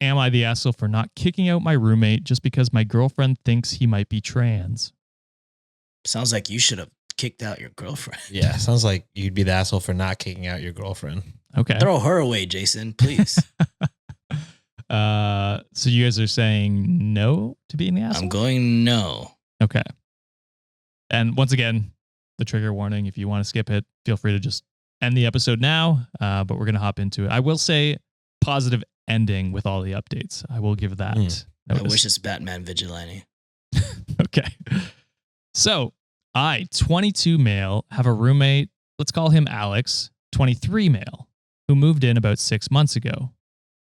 am I the asshole for not kicking out my roommate just because my girlfriend thinks he might be trans? Sounds like you should have kicked out your girlfriend. Yeah, sounds like you'd be the asshole for not kicking out your girlfriend. Okay. Throw her away, Jason, please. So you guys are saying no to being the asshole? I'm going no. Okay. And once again, the trigger warning, if you want to skip it, feel free to just end the episode now, but we're going to hop into it. I will say positive ending with all the updates. I will give that notice. I wish it's Batman Vigilante. Okay. So I, 22 male, have a roommate, let's call him Alex, 23 male, who moved in about 6 months ago.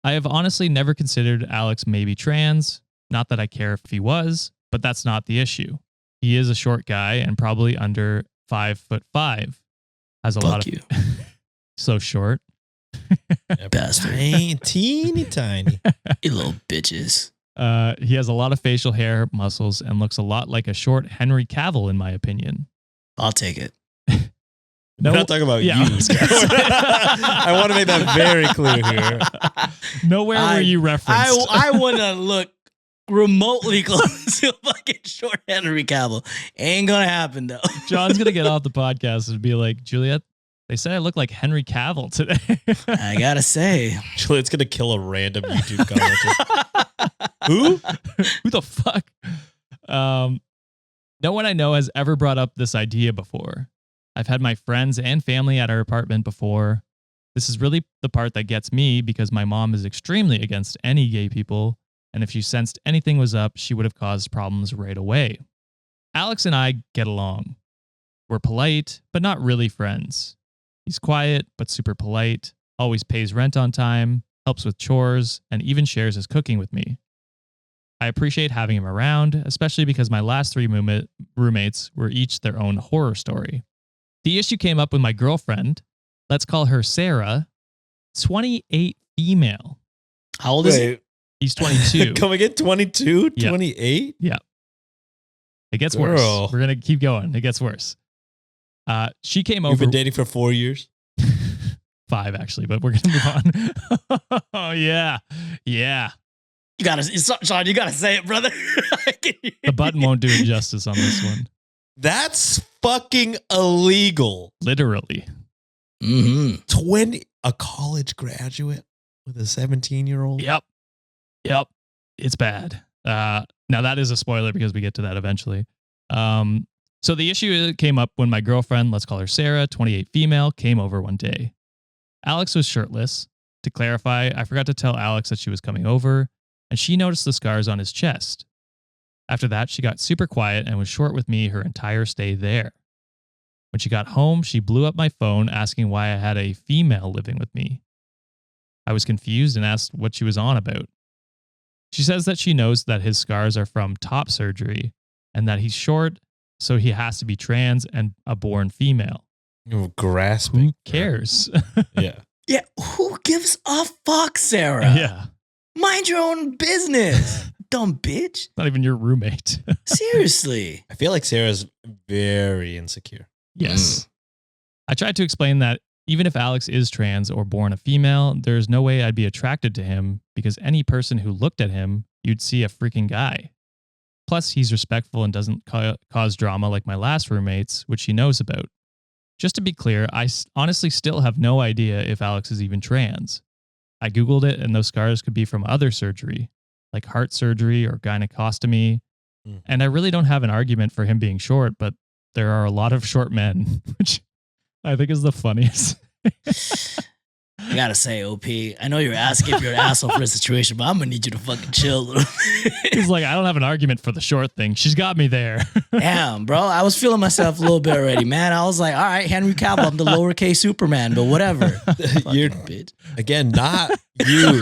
I have honestly never considered Alex maybe trans. Not that I care if he was, but that's not the issue. He is a short guy and probably under 5'5". Has a lot of you. So short. Bastard. Teeny tiny. You little bitches. He has a lot of facial hair, muscles, and looks a lot like a short Henry Cavill, in my opinion. I'll take it. No, We're not talking about you. I want to make that very clear here. Nowhere were you referenced. I want to look remotely close to a fucking short Henry Cavill. Ain't gonna happen though. John's gonna get off the podcast and be like, Juliet, they said I look like Henry Cavill today. I gotta say, Juliet's gonna kill a random YouTube commenter. Who? Who the fuck? No one I know has ever brought up this idea before. I've had my friends and family at our apartment before. This is really the part that gets me because my mom is extremely against any gay people, and if she sensed anything was up, she would have caused problems right away. Alex and I get along. We're polite, but not really friends. He's quiet, but super polite, always pays rent on time, helps with chores, and even shares his cooking with me. I appreciate having him around, especially because my last 3 roommates were each their own horror story. The issue came up with my girlfriend. Let's call her Sarah, 28 female. How old is he? He's 22. Come again? 22? Yeah. 28? Yeah. It gets Girl. worse. We're going to keep going. It gets worse. She came over. You've been dating for 4 years? 5, actually, but we're going to move on. Oh, yeah. Yeah. You gotta, Sean, you gotta say it, brother. The button won't do it justice on this one. That's fucking illegal. Literally. Mm-hmm. A college graduate with a 17-year-old? Yep. It's bad. Now that is a spoiler because we get to that eventually. So the issue came up when my girlfriend, let's call her Sarah, 28 female, came over one day. Alex was shirtless. To clarify, I forgot to tell Alex that she was coming over, and she noticed the scars on his chest. After that, she got super quiet and was short with me her entire stay there. When she got home, she blew up my phone asking why I had a female living with me. I was confused and asked what she was on about. She says that she knows that his scars are from top surgery and that he's short, so he has to be trans and a born female. You're grasping. Who cares? Yeah. Yeah, who gives a fuck, Sarah? Yeah. Mind your own business, dumb bitch. Not even your roommate. Seriously. I feel like Sarah's very insecure. Yes. I tried to explain that even if Alex is trans or born a female, there's no way I'd be attracted to him because any person who looked at him, you'd see a freaking guy. Plus, he's respectful and doesn't cause drama like my last roommates, which he knows about. Just to be clear, I honestly still have no idea if Alex is even trans. I Googled it, and those scars could be from other surgery, like heart surgery or gynecostomy. And I really don't have an argument for him being short, but there are a lot of short men, which I think is the funniest. I gotta say, OP, I know you're asking if you're an asshole for the situation, but I'm gonna need you to fucking chill a little bit. He's like, I don't have an argument for the short thing. She's got me there. Damn, bro. I was feeling myself a little bit already, man. I was like, all right, Henry Cavill, I'm the lowercase Superman, but whatever. You're, bitch. again, not you.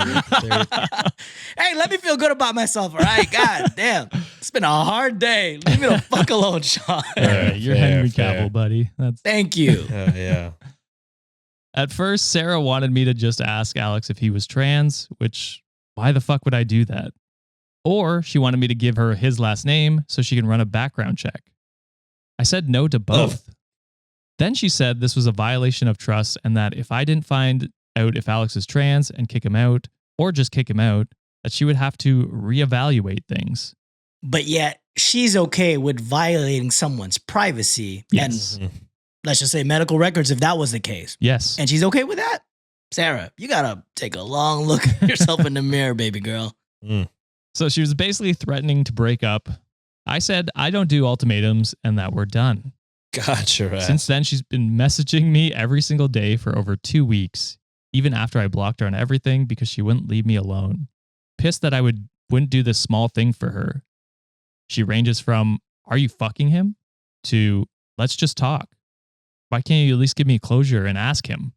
Hey, let me feel good about myself, all right? God damn. It's been a hard day. Leave me the fuck alone, Sean. All right, you're Fair, Henry fair. Cavill, buddy. Thank you. Yeah. At first, Sarah wanted me to just ask Alex if he was trans, which, why the fuck would I do that? Or she wanted me to give her his last name so she can run a background check. I said no to both. Then she said this was a violation of trust and that if I didn't find out if Alex is trans and kick him out, or just kick him out, that she would have to reevaluate things. But yet she's okay with violating someone's privacy Yes. and let's just say medical records if that was the case. Yes. And she's okay with that? Sarah, you gotta take a long look at yourself in the mirror, baby girl. So she was basically threatening to break up. I said, I don't do ultimatums and that we're done. Gotcha. Since then, she's been messaging me every single day for over 2 weeks, even after I blocked her on everything because she wouldn't leave me alone. Pissed that I wouldn't do this small thing for her. She ranges from, are you fucking him? To, let's just talk. Why can't you at least give me closure and ask him?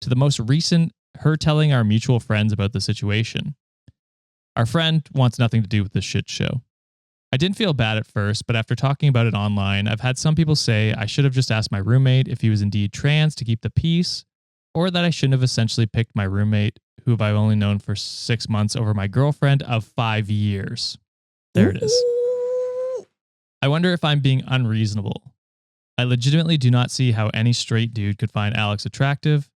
To the most recent, her telling our mutual friends about the situation. Our friend wants nothing to do with this shit show. I didn't feel bad at first, but after talking about it online, I've had some people say I should have just asked my roommate if he was indeed trans to keep the peace, or that I shouldn't have essentially picked my roommate, who I've only known for 6 months, over my girlfriend of 5 years. There it is. I wonder if I'm being unreasonable. I legitimately do not see how any straight dude could find Alex attractive,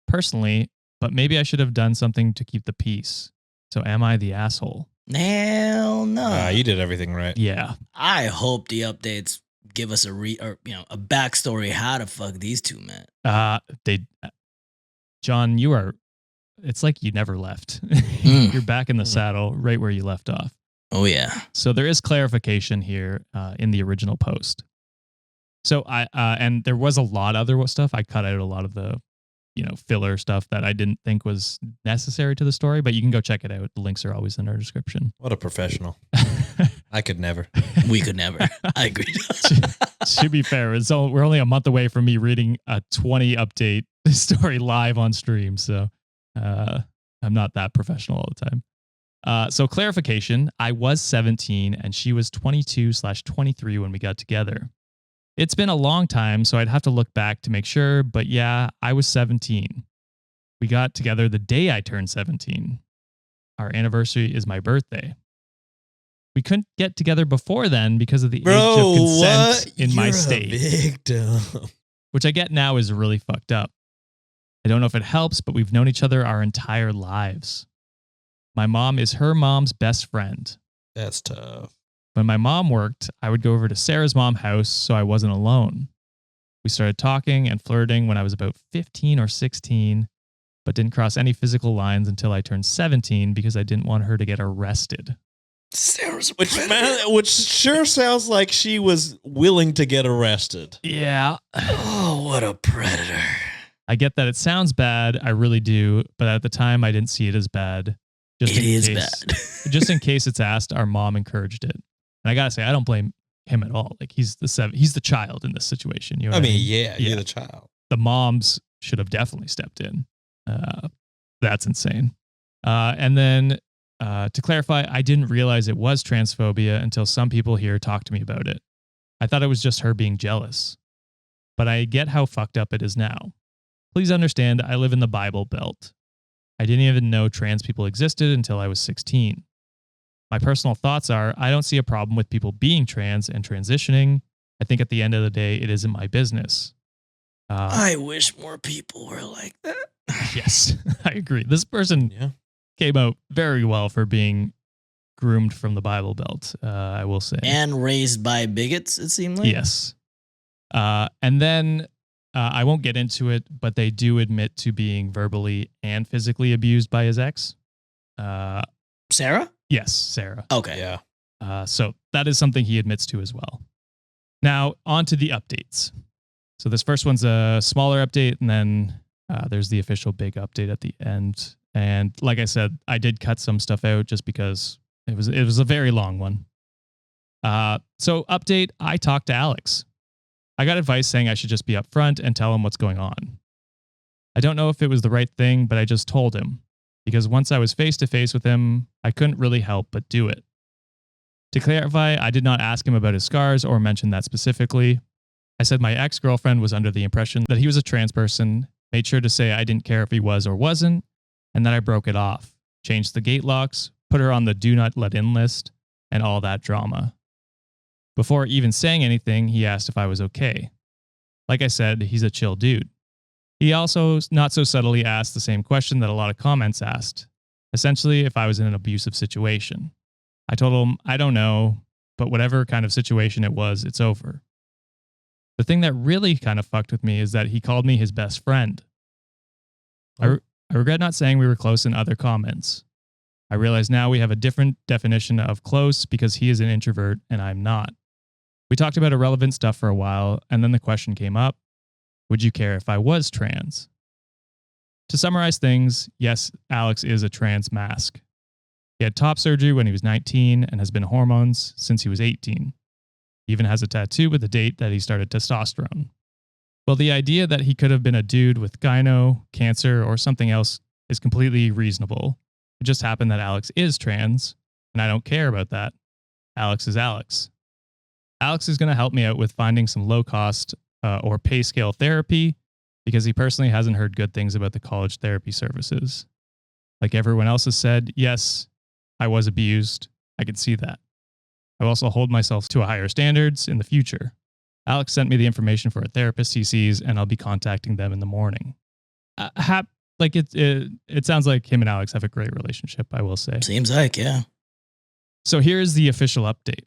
personally, but maybe I should have done something to keep the peace. So am I the asshole? Hell no. You did everything right. Yeah. I hope the updates give us a backstory how the fuck these two met. John, it's like you never left. You're back in the saddle right where you left off. Oh yeah. So there is clarification here in the original post. So and there was a lot of other stuff. I cut out a lot of the, filler stuff that I didn't think was necessary to the story, but you can go check it out. The links are always in our description. What a professional. I could never. We could never. I agree. To be fair, we're only a month away from me reading a 20 update story live on stream. So I'm not that professional all the time. So clarification, I was 17 and she was 22/23 when we got together. It's been a long time, so I'd have to look back to make sure, but yeah, I was 17. We got together the day I turned 17. Our anniversary is my birthday. We couldn't get together before then because of the age of consent in my state. Victim. Which I get now is really fucked up. I don't know if it helps, but we've known each other our entire lives. My mom is her mom's best friend. That's tough. When my mom worked, I would go over to Sarah's mom's house so I wasn't alone. We started talking and flirting when I was about 15 or 16, but didn't cross any physical lines until I turned 17 because I didn't want her to get arrested. Sarah's which sure sounds like she was willing to get arrested. Yeah. Oh, what a predator. I get that it sounds bad. I really do. But at the time, I didn't see it as bad. It is bad. Just in case it's asked, our mom encouraged it. And I got to say, I don't blame him at all. Like he's the child in this situation. You know what I mean? Yeah, you're the child. The moms should have definitely stepped in. That's insane. And then to clarify, I didn't realize it was transphobia until some people here talked to me about it. I thought it was just her being jealous. But I get how fucked up it is now. Please understand, I live in the Bible Belt. I didn't even know trans people existed until I was 16. My personal thoughts are, I don't see a problem with people being trans and transitioning. I think at the end of the day, it isn't my business. I wish more people were like that. Yes, I agree. This person came out very well for being groomed from the Bible Belt, I will say. And raised by bigots, it seemed like. Yes. And then I won't get into it, but they do admit to being verbally and physically abused by his ex. Sarah? Yes, Sarah. Okay. Yeah. So that is something he admits to as well. Now, on to the updates. So this first one's a smaller update, and then there's the official big update at the end. And like I said, I did cut some stuff out just because it was a very long one. So update, I talked to Alex. I got advice saying I should just be upfront and tell him what's going on. I don't know if it was the right thing, but I just told him. Because once I was face to face with him, I couldn't really help but do it. To clarify, I did not ask him about his scars or mention that specifically. I said my ex-girlfriend was under the impression that he was a trans person, made sure to say I didn't care if he was or wasn't, and that I broke it off, changed the gate locks, put her on the do not let in list, and all that drama. Before even saying anything, he asked if I was okay. Like I said, he's a chill dude. He also, not so subtly, asked the same question that a lot of comments asked. Essentially, if I was in an abusive situation. I told him, I don't know, but whatever kind of situation it was, it's over. The thing that really kind of fucked with me is that he called me his best friend. I regret not saying we were close in other comments. I realize now we have a different definition of close because he is an introvert and I'm not. We talked about irrelevant stuff for a while, and then the question came up, would you care if I was trans? To summarize things, yes, Alex is a trans mask. He had top surgery when he was 19 and has been hormones since he was 18. He even has a tattoo with the date that he started testosterone. Well, the idea that he could have been a dude with gyno, cancer, or something else is completely reasonable. It just happened that Alex is trans, and I don't care about that. Alex is Alex. Alex is going to help me out with finding some low-cost or pay scale therapy because he personally hasn't heard good things about the college therapy services. Like everyone else has said, yes, I was abused. I can see that. I will also hold myself to higher standards in the future. Alex sent me the information for a therapist he sees, and I'll be contacting them in the morning. It sounds like him and Alex have a great relationship, I will say. Seems like, yeah. So here's the official update.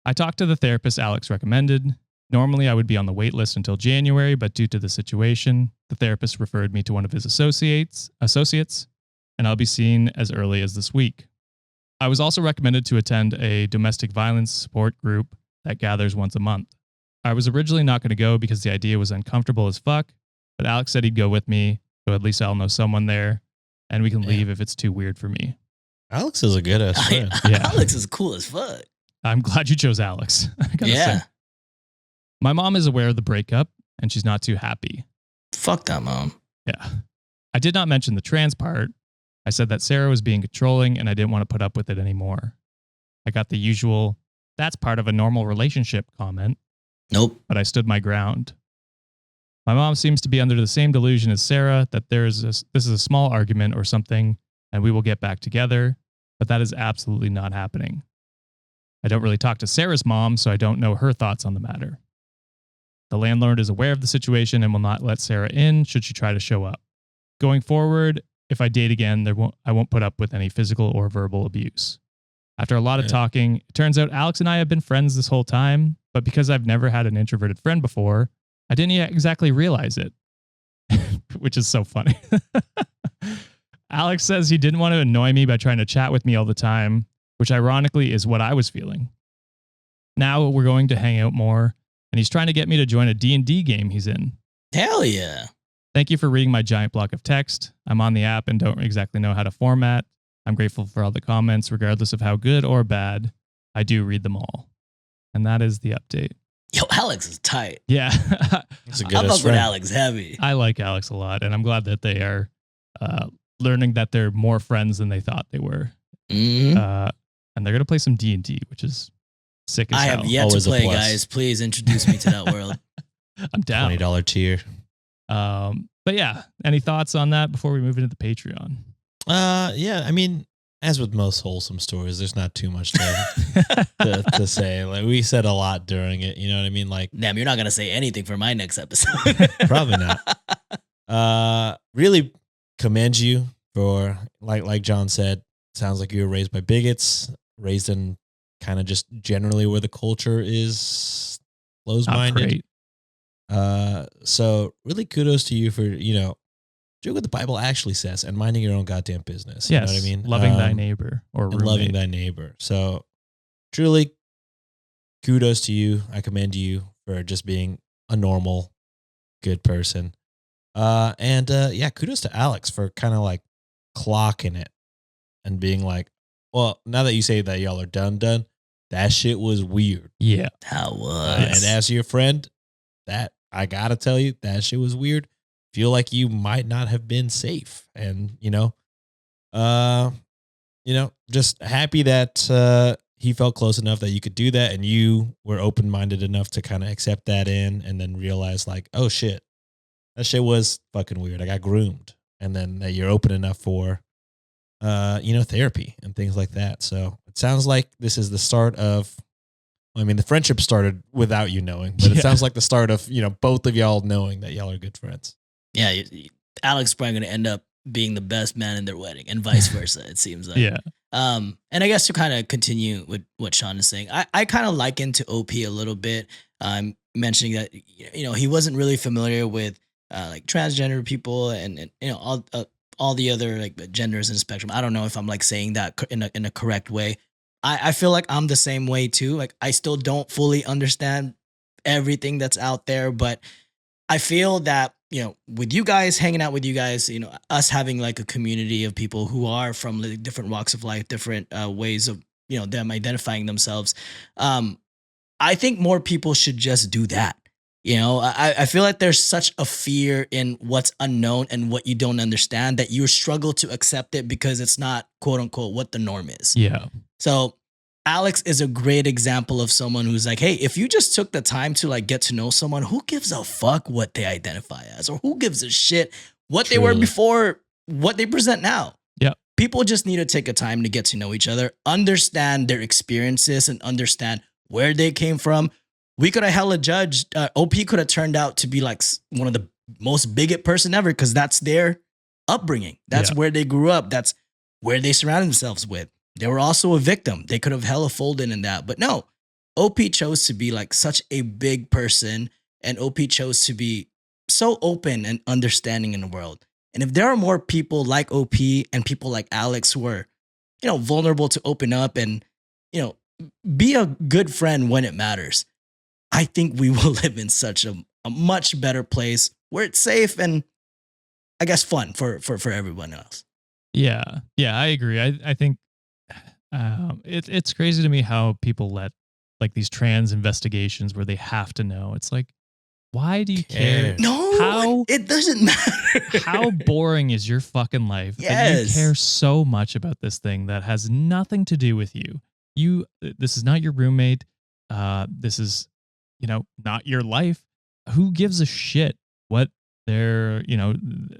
I talked to the therapist Alex recommended. Normally, I would be on the wait list until January, but due to the situation, the therapist referred me to one of his associates, and I'll be seen as early as this week. I was also recommended to attend a domestic violence support group that gathers once a month. I was originally not going to go because the idea was uncomfortable as fuck, but Alex said he'd go with me, so at least I'll know someone there, and we can leave if it's too weird for me. Alex is a good ass friend. Yeah. Alex is cool as fuck. I'm glad you chose Alex. I gotta say. My mom is aware of the breakup, and she's not too happy. Fuck that mom. Yeah. I did not mention the trans part. I said that Sarah was being controlling, and I didn't want to put up with it anymore. I got the usual, that's part of a normal relationship comment. Nope. But I stood my ground. My mom seems to be under the same delusion as Sarah that this is a small argument or something, and we will get back together, but that is absolutely not happening. I don't really talk to Sarah's mom, so I don't know her thoughts on the matter. The landlord is aware of the situation and will not let Sarah in should she try to show up. Going forward, if I date again, I won't put up with any physical or verbal abuse. After a lot of talking, it turns out Alex and I have been friends this whole time, but because I've never had an introverted friend before, I didn't exactly realize it, which is so funny. Alex says he didn't want to annoy me by trying to chat with me all the time, which ironically is what I was feeling. Now we're going to hang out more, and he's trying to get me to join a D&D game he's in. Hell yeah. Thank you for reading my giant block of text. I'm on the app and don't exactly know how to format. I'm grateful for all the comments, regardless of how good or bad. I do read them all. And that is the update. Yo, Alex is tight. Yeah. That's a good I fuck with Alex heavy. I like Alex a lot, and I'm glad that they are learning that they're more friends than they thought they were. Mm-hmm. And they're going to play some D&D, which is sick as hell. I have yet Always to a play, plus. guys. Please introduce me to that world. I'm down. $20 tier. But yeah, any thoughts on that before we move into the Patreon? Yeah, I mean, as with most wholesome stories, there's not too much to say. Like, we said a lot during it, you know what I mean? Like, Damn, you're not going to say anything for my next episode. probably not. Really commend you for, like John said, sounds like you were raised by bigots, raised in kind of just generally where the culture is closed-minded. So really kudos to you for, doing what the Bible actually says and minding your own goddamn business. You know what I mean? Loving thy neighbor or and roommate. loving thy neighbor. So truly kudos to you. I commend you for just being a normal, good person. And kudos to Alex for kind of like clocking it and being like, well, now that you say that y'all are done, that shit was weird. Yeah. That was. And as your friend, that I gotta tell you, that shit was weird. Feel like you might not have been safe. And, just happy that he felt close enough that you could do that. And you were open-minded enough to kind of accept that and then realize like, oh shit, that shit was fucking weird. I got groomed. And then that you're open enough for, therapy and things like that. So it sounds like this is the start of, the friendship started without you knowing, but it sounds like the start of, both of y'all knowing that y'all are good friends. Yeah, Alex is probably going to end up being the best man in their wedding, and vice versa. It seems like. Yeah. And I guess to kind of continue with what Sean is saying, I kind of liken to OP a little bit. Mentioning that he wasn't really familiar with like transgender people and all the other like genders in the spectrum. I don't know if I'm like saying that in a correct way. I feel like I'm the same way too. Like I still don't fully understand everything that's out there, but I feel that, with you guys, hanging out with you guys, us having like a community of people who are from like, different walks of life, different ways of, them identifying themselves. I think more people should just do that. I feel like there's such a fear in what's unknown and what you don't understand that you struggle to accept it because it's not, quote unquote, what the norm is. Yeah. So Alex is a great example of someone who's like, hey, if you just took the time to like get to know someone, who gives a fuck what they identify as, or who gives a shit what they were before, what they present now? Yeah. People just need to take a time to get to know each other, understand their experiences, and understand where they came from. We could have hella judged. OP could have turned out to be like one of the most bigot person ever because that's their upbringing. That's where they grew up. That's where they surrounded themselves with. They were also a victim. They could have hella folded in that. But no, OP chose to be like such a big person, and OP chose to be so open and understanding in the world. And if there are more people like OP and people like Alex who are, vulnerable to open up and, be a good friend when it matters, I think we will live in such a much better place where it's safe and I guess fun for everyone else. Yeah. Yeah, I agree. I think it's crazy to me how people let like these trans investigations where they have to know. It's like, why do you care? No, it doesn't matter. How boring is your fucking life that you care so much about this thing that has nothing to do with you? This is not your roommate. This is, not your life. Who gives a shit what they're,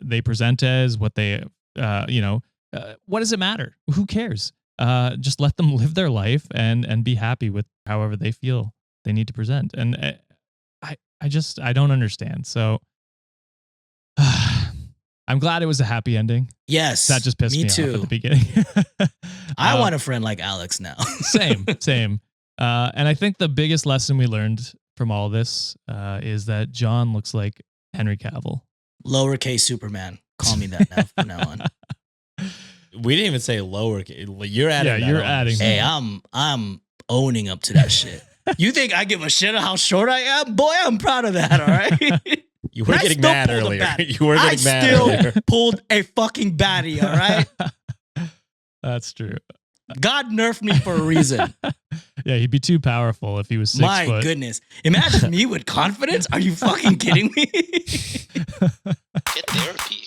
they present as, what they, what does it matter? Who cares? Just let them live their life and be happy with however they feel they need to present. And I don't understand. So I'm glad it was a happy ending. Yes. That just pissed me too. off at the beginning. I want a friend like Alex now. Same. And I think the biggest lesson we learned from all this is that John looks like Henry Cavill. Lowercase Superman. Call me that now from now on. We didn't even say lowercase. You're adding. Yeah, you're adding. Hey, I'm owning up to that shit. You think I give a shit of how short I am? Boy, I'm proud of that. All right. You were getting mad earlier. You were getting mad earlier. I earlier. still pulled a fucking baddie. All right. That's true. God nerfed me for a reason. Yeah, he'd be too powerful if he was 6 foot. My goodness. Imagine me with confidence. Are you fucking kidding me? Get therapy.